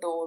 2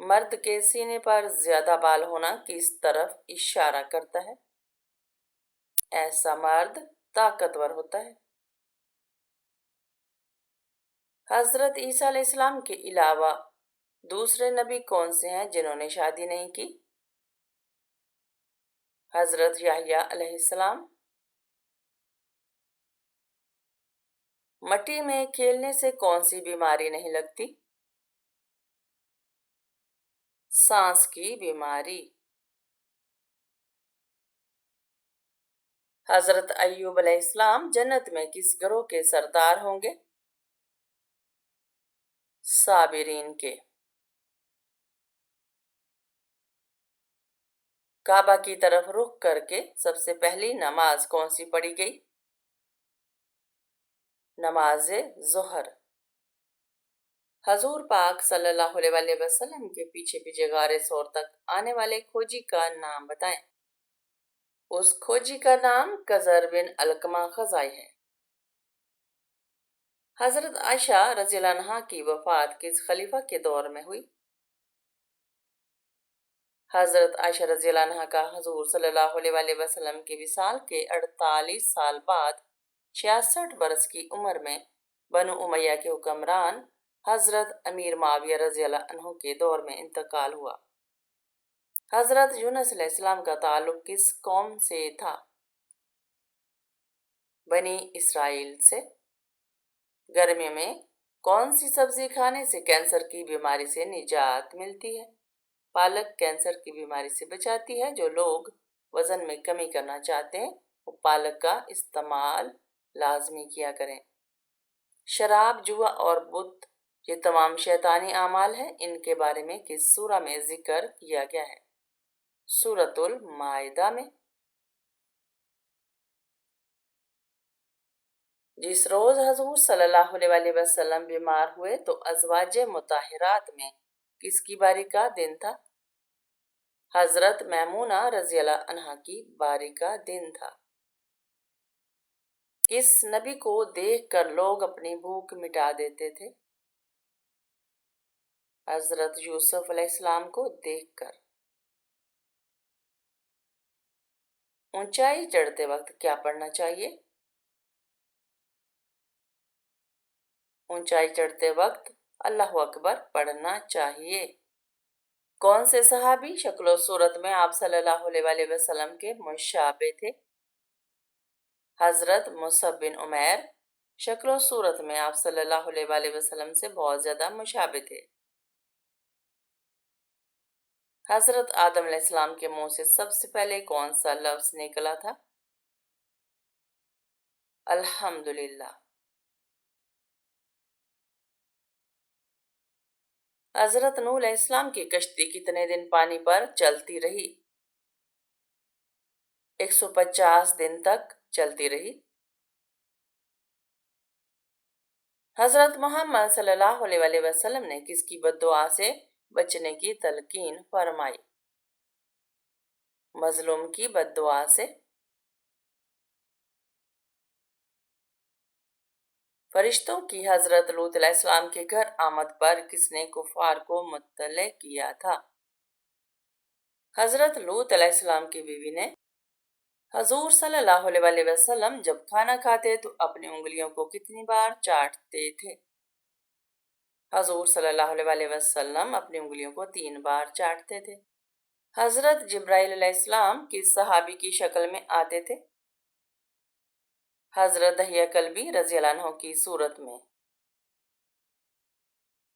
مرد کے سینے پر زیادہ بال ہونا کس طرف اشارہ کرتا ہے؟ ایسا مرد طاقتور ہوتا ہے۔ حضرت عیسیٰ علیہ السلام کے علاوہ دوسرے نبی کون سے ہیں جنہوں نے شادی نہیں کی؟ حضرت یحییٰ علیہ السلام۔ مٹی میں کھیلنے سے کون سی بیماری نہیں لگتی؟ سانس کی بیماری۔ حضرت ایوب علیہ السلام جنت میں کس گروہ کے سردار ہوں گے؟ صابرین کے۔ کعبہ کی طرف رخ کر کے سب سے پہلی نماز کون سی پڑھی گئی؟ نماز ظہر۔ حضور پاک صلی اللہ علیہ وسلم کے پیچھے پیچھے غار ثور تک آنے والے کھوجی کا نام بتائیں۔ اس کھوجی کا نام قزر بن علقمہ خزائی ہے۔ حضرت عائشہ رضی اللہ عنہا کی وفات کس خلیفہ کے دور میں ہوئی؟ حضرت عائشہ رضی اللہ عنہا کا حضور صلی اللہ علیہ وسلم کے وصال کے 48 سال بعد 66 برس کی عمر میں بنو امیہ کے حکمران حضرت امیر معاویہ رضی اللہ عنہ کے دور میں انتقال ہوا۔ حضرت یونس علیہ السلام کا تعلق کس قوم سے تھا؟ بنی اسرائیل سے۔ گرمی میں کون سی سبزی کھانے سے کینسر کی بیماری سے نجات ملتی ہے؟ پالک کینسر کی بیماری سے بچاتی ہے۔ جو لوگ وزن میں کمی کرنا چاہتے ہیں وہ پالک کا استعمال لازمی کیا کریں۔ شراب، جوا اور بت یہ تمام شیطانی اعمال ہیں، ان کے بارے میں کس سورہ میں ذکر کیا گیا ہے؟ سورۃ المائدہ میں۔ جس روز حضور صلی اللہ علیہ وسلم بیمار ہوئے تو ازواج مطہرات میں کس کی باری کا دن تھا؟ حضرت میمونہ رضی اللہ عنہا کی باری کا دن تھا۔ کس نبی کو دیکھ کر لوگ اپنی بھوک مٹا دیتے تھے؟ حضرت یوسف علیہ السلام کو دیکھ کر۔ اونچائی چڑھتے وقت کیا پڑھنا چاہیے؟ اونچائی چڑھتے وقت اللہ اکبر پڑھنا چاہیے۔ کون سے صحابی شکل و صورت میں آپ صلی اللہ علیہ وسلم کے مشابہ تھے؟ حضرت مصعب بن عمیر شکل و صورت میں آپ صلی اللہ علیہ وسلم سے بہت زیادہ مشابہ تھے۔ حضرت آدم علیہ السلام کے منہ سے سب سے پہلے کون سا لفظ نکلا تھا؟ الحمدللہ۔ حضرت نوح علیہ السلام کی کشتی کتنے دن پانی پر چلتی رہی؟ 150 دن تک چلتی رہی۔ حضرت محمد صلی اللہ علیہ وسلم نے کس کی بد دعا سے بچنے کی تلقین فرمائی؟ مظلوم کی بد دعا سے۔ فرشتوں کی حضرت لوط علیہ السلام کے گھر آمد پر کس نے کفار کو مطلع کیا تھا؟ حضرت لوط علیہ السلام کی بیوی نے۔ حضور صلی اللہ علیہ وسلم جب کھانا کھاتے تو اپنی انگلیوں کو کتنی بار چاٹتے تھے؟ حضور صلی اللہ علیہ وسلم اپنی انگلیوں کو 3 بار چاٹتے تھے۔ حضرت جبرائیل علیہ السلام کس صحابی کی شکل میں آتے تھے؟ حضرت دحیہ کلبی رضی اللہ عنہ کی صورت میں۔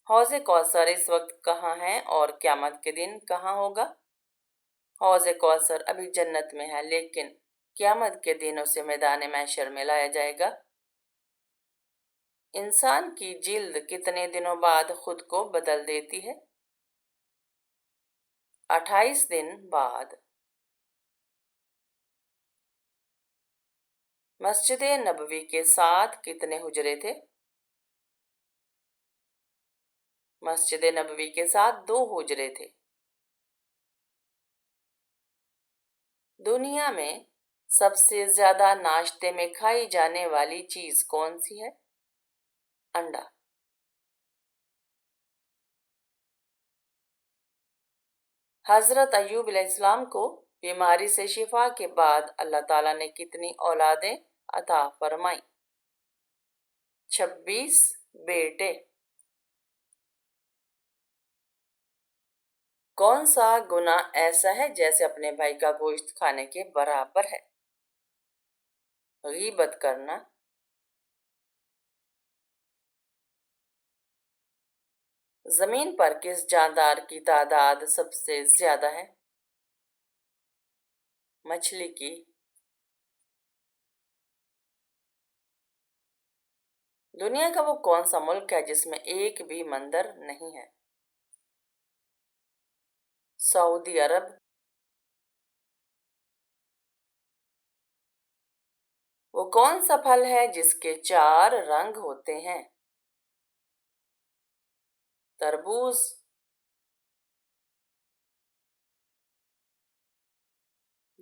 حوض کوثر اس وقت کہاں ہے اور قیامت کے دن کہاں ہوگا؟ حوض کوثر ابھی جنت میں ہے لیکن قیامت کے دن اسے میدان محشر میں لایا جائے گا۔ انسان کی جلد کتنے دنوں بعد خود کو بدل دیتی ہے؟ 28 دن بعد۔ مسجد نبوی کے ساتھ کتنے حجرے تھے؟ مسجد نبوی کے ساتھ 2 حجرے تھے۔ دنیا میں سب سے زیادہ ناشتے میں کھائی جانے والی چیز کون سی ہے؟ انڈا۔ حضرت ایوب علیہ السلام کو بیماری سے شفا کے بعد اللہ تعالیٰ نے کتنی اولادیں عطا فرمائیں؟ 26 بیٹے۔ کون سا گناہ ایسا ہے جیسے اپنے بھائی کا گوشت کھانے کے برابر ہے؟ غیبت کرنا۔ زمین پر کس جاندار کی تعداد سب سے زیادہ ہے؟ مچھلی کی۔ دنیا کا وہ کون سا ملک ہے جس میں ایک بھی مندر نہیں ہے؟ سعودی عرب۔ وہ کون سا پھل ہے جس کے 4 رنگ ہوتے ہیں؟ تربوز۔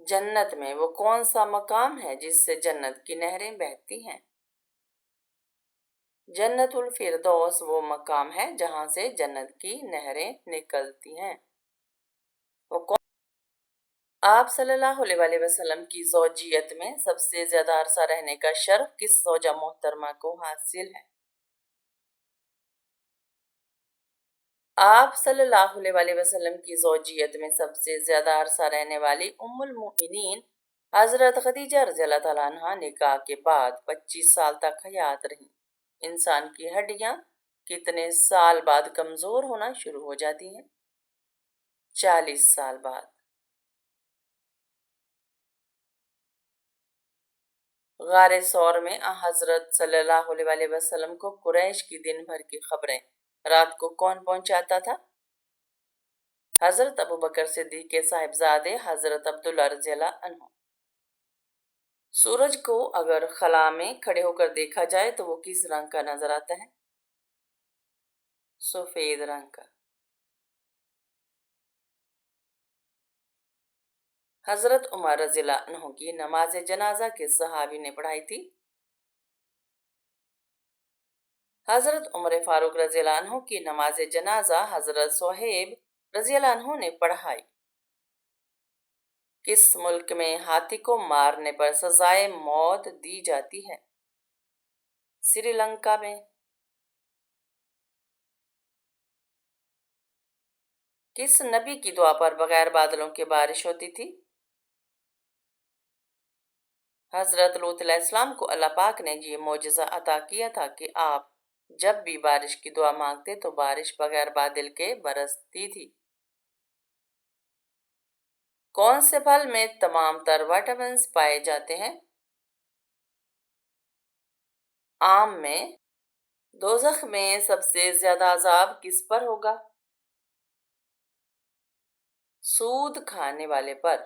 جنت میں وہ کون سا مقام ہے جس سے جنت کی نہریں بہتی ہیں؟ جنت الفردوس وہ مقام ہے جہاں سے جنت کی نہریں نکلتی ہیں۔ وہ کون آپ صلی اللہ علیہ وسلم کی زوجیت میں سب سے زیادہ عرصہ رہنے کا شرف کس زوجہ محترمہ کو حاصل ہے؟ آپ صلی اللہ علیہ وسلم کی زوجیت میں سب سے زیادہ عرصہ رہنے والی ام المؤمنین حضرت خدیجہ رضی اللہ تعالیٰ عنہ نکاح کے بعد 25 سال تک حیات رہیں۔ انسان کی ہڈیاں کتنے سال بعد کمزور ہونا شروع ہو جاتی ہیں؟ 40 سال بعد۔ غار ثور میں حضرت صلی اللہ علیہ وسلم کو قریش کی دن بھر کی خبریں رات کو کون پہنچاتا تھا؟ حضرت ابوبکر صدیق کے صاحبزادے حضرت عبداللہ رضی اللہ عنہ۔ سورج کو اگر خلا میں کھڑے ہو کر دیکھا جائے تو وہ کس رنگ کا نظر آتا ہے؟ سفید رنگ کا۔ حضرت عمر رضی اللہ عنہ کی نماز جنازہ کس صحابی نے پڑھائی تھی؟ حضرت عمر فاروق رضی اللہ عنہ کی نماز جنازہ حضرت صہیب رضی اللہ عنہ نے پڑھائی۔ کس ملک میں ہاتھی کو مارنے پر سزائے موت دی جاتی ہے؟ سری لنکا میں۔ کس نبی کی دعا پر بغیر بادلوں کے بارش ہوتی تھی؟ حضرت لوط علیہ السلام کو اللہ پاک نے یہ معجزہ عطا کیا تھا کہ آپ جب بھی بارش کی دعا مانگتے تو بارش بغیر بادل کے برستی تھی۔ کون سے پھل میں تمام تر وٹامنز پائے جاتے ہیں؟ آم میں۔ دوزخ میں سب سے زیادہ عذاب کس پر ہوگا؟ سود کھانے والے پر۔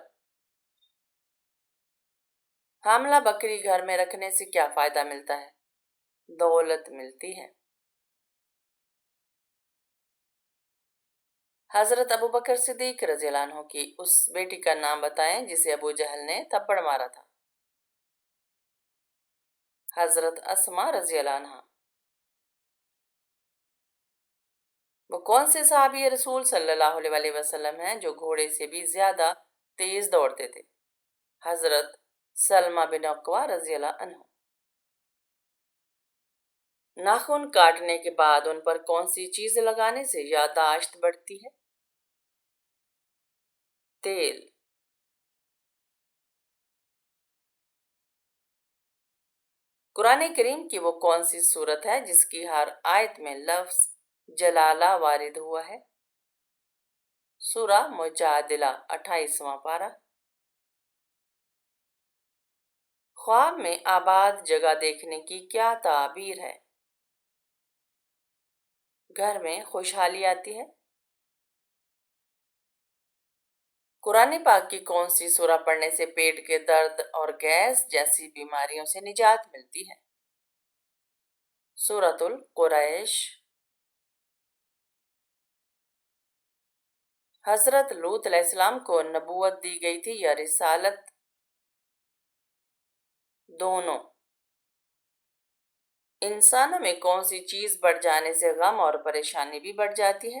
حاملہ بکری گھر میں رکھنے سے کیا فائدہ ملتا ہے؟ دولت ملتی ہے۔ حضرت ابوبکر صدیق رضی اللہ عنہ کی اس بیٹی کا نام بتائیں جسے ابو جہل نے تھپڑ مارا تھا۔ حضرت اسماء رضی اللہ عنہ۔ وہ کون سے صحابی رسول صلی اللہ علیہ وسلم ہیں جو گھوڑے سے بھی زیادہ تیز دوڑتے تھے؟ حضرت سلمہ بن اقوا رضی اللہ عنہ۔ ناخن کاٹنے کے بعد ان پر کون سی چیز لگانے سے یادداشت بڑھتی ہے؟ تیل۔ قرآن کریم کی وہ کون سی سورت ہے جس کی ہر آیت میں لفظ جلالہ وارد ہوا ہے؟ سورہ مجادلہ 28واں پارہ۔ خواب میں آباد جگہ دیکھنے کی کیا تعبیر ہے؟ گھر میں خوشحالی آتی ہے۔ قرآن پاک کی کون سی سورہ پڑھنے سے پیٹ کے درد اور گیس جیسی بیماریوں سے نجات ملتی ہے؟ سورۃ القریش۔ حضرت لوط علیہ السلام کو نبوت دی گئی تھی یا رسالت؟ دونوں۔ انسانوں میں کون سی چیز بڑھ جانے سے غم اور پریشانی بھی بڑھ جاتی ہے؟